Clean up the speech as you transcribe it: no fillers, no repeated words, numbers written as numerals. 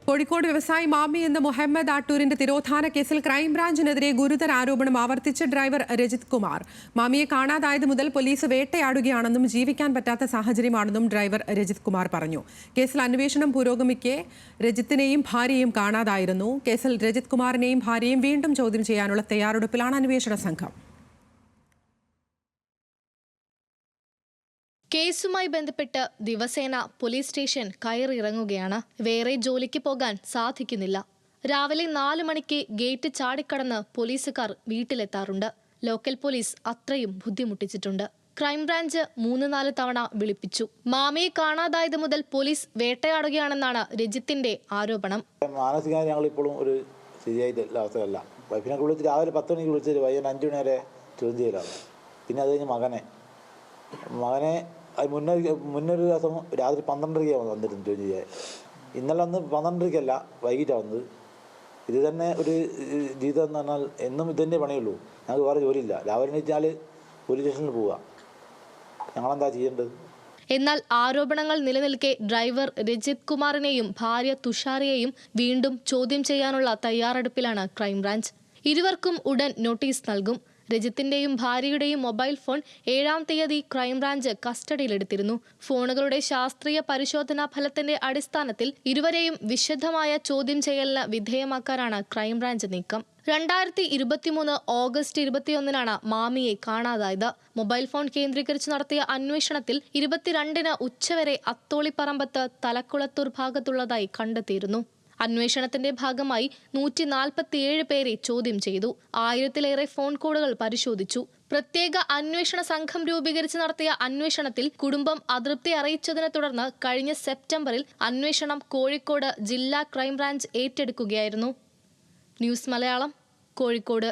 കോഴിക്കോട് വ്യവസായി മാമി എന്ന മുഹമ്മദ് ആട്ടൂരിന്റെ തിരോധാന കേസിൽ ക്രൈംബ്രാഞ്ചിനെതിരെ ഗുരുതര ആരോപണം ആവർത്തിച്ച ഡ്രൈവർ രജിത് കുമാർ. മാമിയെ കാണാതായത് മുതൽ പോലീസ് വേട്ടയാടുകയാണെന്നും ജീവിക്കാൻ പറ്റാത്ത സാഹചര്യമാണെന്നും ഡ്രൈവർ രജിത് കുമാർ പറഞ്ഞു. കേസിൽ അന്വേഷണം പുരോഗമിക്കെ രജിത്തിനെയും ഭാര്യയും കാണാതായിരുന്നു. കേസിൽ രജിത് കുമാറിനെയും ഭാര്യയും വീണ്ടും ചോദ്യം ചെയ്യാനുള്ള തയ്യാറെടുപ്പിലാണ് അന്വേഷണ സംഘം. കേസുമായി ബന്ധപ്പെട്ട് ദിവസേന പോലീസ് സ്റ്റേഷൻ കയറിയിറങ്ങുകയാണ്. വേറെ ജോലിക്ക് പോകാൻ സാധിക്കുന്നില്ല. രാവിലെ 4 മണിക്ക് ഗേറ്റ് ചാടിക്കടന്ന് പോലീസുകാർ വീട്ടിലെത്താറുണ്ട്. ലോക്കൽ പോലീസ് അത്രയും ബുദ്ധിമുട്ടിച്ചിട്ടുണ്ട്. ക്രൈംബ്രാഞ്ച് 3-4 തവണ വിളിപ്പിച്ചു. മാമിയെ കാണാതായത് മുതൽ പോലീസ് വേട്ടയാടുകയാണെന്നാണ് രജിത്തിന്റെ ആരോപണം. മാനസികമായി ഞങ്ങൾ ഇപ്പോഴും ഒരു ശരിയായിട്ടില്ല അവസ്ഥയല്ല. വൈഫിനെ വിളിച്ച് രാവിലെ 10 മണിക്ക് വിളിച്ചിട്ട് വൈകുന്നേരം 5 മണി വരെ ചോദ്യം ചെയ്യലാണ്. പിന്നെ അത് കഴിഞ്ഞ് മകനെ മുന്നൊരു ദിവസം രാത്രി 12:30 വന്നിരുന്നു ചോദ്യം ചെയ്യാൻ. ഇന്നലെ അന്ന് 12:30 വൈകിട്ടാണ് വന്നത്. ഇത് തന്നെ ഒരു ജീവിതം എന്ന് പറഞ്ഞാൽ എന്നും ഇതന്നെ പണിയുള്ളൂ. ഞങ്ങൾക്ക് വേറെ ജോലിയില്ല. രാവിലെ എണീറ്റാൽ പോലീസ് സ്റ്റേഷനിൽ പോവുക. ഞങ്ങളെന്താ ചെയ്യേണ്ടത്? എന്നാൽ ആരോപണങ്ങൾ നിലനിൽക്കെ ഡ്രൈവർ രജിത് കുമാറിനെയും ഭാര്യ തുഷാരയെയും വീണ്ടും ചോദ്യം ചെയ്യാനുള്ള തയ്യാറെടുപ്പിലാണ് ക്രൈംബ്രാഞ്ച്. ഇരുവർക്കും ഉടൻ നോട്ടീസ് നൽകും. രജിത്തിന്റെയും ഭാര്യയുടെയും മൊബൈൽ ഫോൺ 7-ാം തീയതി ക്രൈംബ്രാഞ്ച് കസ്റ്റഡിയിലെടുത്തിരുന്നു. ഫോണുകളുടെ ശാസ്ത്രീയ പരിശോധനാ ഫലത്തിന്റെ അടിസ്ഥാനത്തിൽ ഇരുവരെയും വിശദമായ ചോദ്യം ചെയ്യലിന് വിധേയമാക്കാനാണ് ക്രൈംബ്രാഞ്ച് നീക്കം. 2023 ഓഗസ്റ്റ് 21-നാണ് മാമിയെ കാണാതായത്. മൊബൈൽ ഫോൺ കേന്ദ്രീകരിച്ച് നടത്തിയ അന്വേഷണത്തിൽ 22-ന് ഉച്ചവരെ അത്തോളിപ്പറമ്പത്ത് തലക്കുളത്തൂർ ഭാഗത്തുള്ളതായി കണ്ടെത്തിയിരുന്നു. അന്വേഷണത്തിന്റെ ഭാഗമായി 147 പേരെ ചോദ്യം ചെയ്തു. 1000-ലേറെ ഫോൺ കോളുകൾ പരിശോധിച്ചു. പ്രത്യേക അന്വേഷണ സംഘം രൂപീകരിച്ച് നടത്തിയ അന്വേഷണത്തിൽ കുടുംബം അതൃപ്തി അറിയിച്ചതിനെ തുടർന്ന് കഴിഞ്ഞ സെപ്റ്റംബറിൽ അന്വേഷണം കോഴിക്കോട് ജില്ലാ ക്രൈംബ്രാഞ്ച് ഏറ്റെടുക്കുകയായിരുന്നു. ന്യൂസ് മലയാളം, കോഴിക്കോട്.